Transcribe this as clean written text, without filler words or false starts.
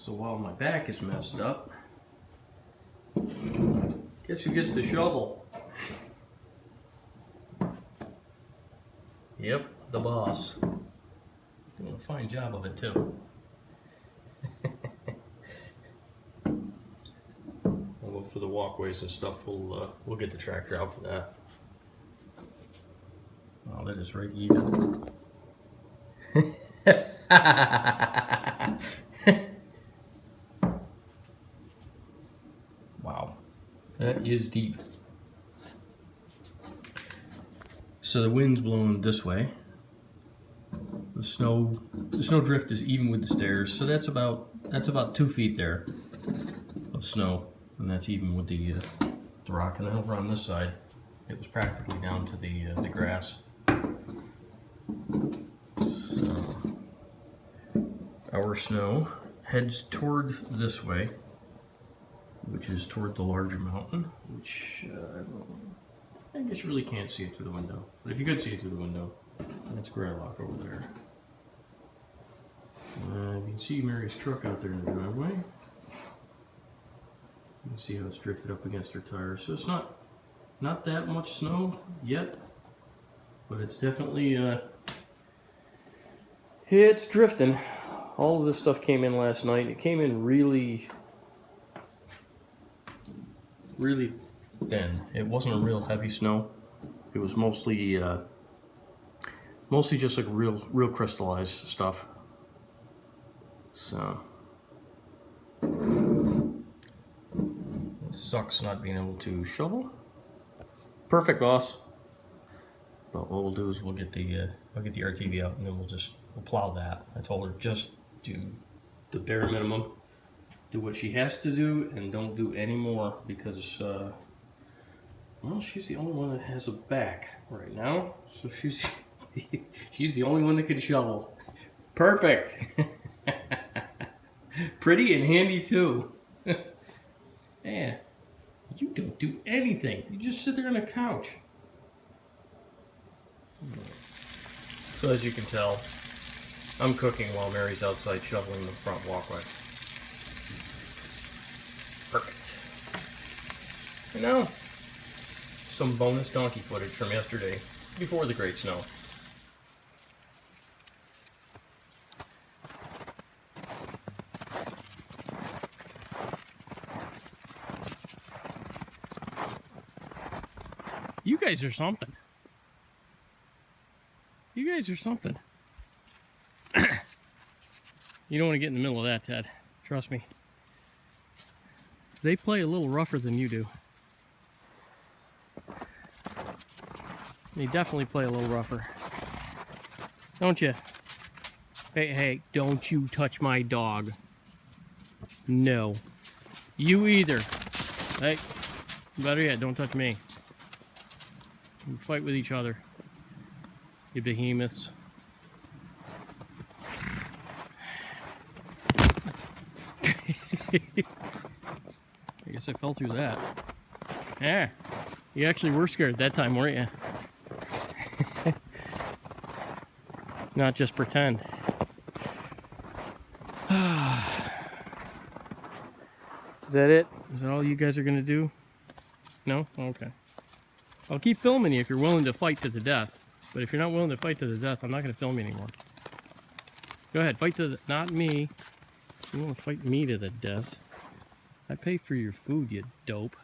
So while my back is messed up, guess who gets the shovel? Yep, the boss. Doing a fine job of it too. We'll look for the walkways and stuff. We'll get the tractor out for that. Oh, that is right even. Wow, that is deep. So the wind's blowing this way. The snow drift is even with the stairs, so that's about 2 feet there of snow, and that's even with the rock. And then over on this side, it was practically down to the grass. So our snow heads toward this way, which is toward the larger mountain, which I guess you really can't see it through the window. But if you could see it through the window, that's Greylock over there. You can see Mary's truck out there in the driveway. You can see how it's drifted up against her tires. So it's not that much snow yet, but it's definitely it's drifting. All of this stuff came in last night. It came in really thin. It wasn't a real heavy snow. It was mostly just like real crystallized stuff. So it sucks not being able to shovel. Perfect, boss. But what we'll do is I'll get the RTV out, and then we'll plow that. I told her just do the bare minimum, do what she has to do, and don't do any more, because well, she's the only one that has a back right now, so she's the only one that can shovel. Perfect. Pretty and handy too. Yeah, you don't do anything. You just sit there on the couch. So as you can tell, I'm cooking while Mary's outside shoveling the front walkway. Perfect. And now, some bonus donkey footage from yesterday before the great snow. You guys are something. You guys are something. You don't want to get in the middle of that, Ted. Trust me. They play a little rougher than you do. They definitely play a little rougher. Don't you? Hey, don't you touch my dog. No. You either. Hey, better yet, don't touch me. You fight with each other. You behemoths. I guess I fell through that. Yeah, you actually were scared that time, weren't you? Not just pretend. Is that it? Is that all you guys are gonna do? No? Okay. I'll keep filming you if you're willing to fight to the death. But if you're not willing to fight to the death, I'm not gonna film you anymore. Go ahead, fight to the, not me. You want to fight me to the death. I pay for your food, you dope.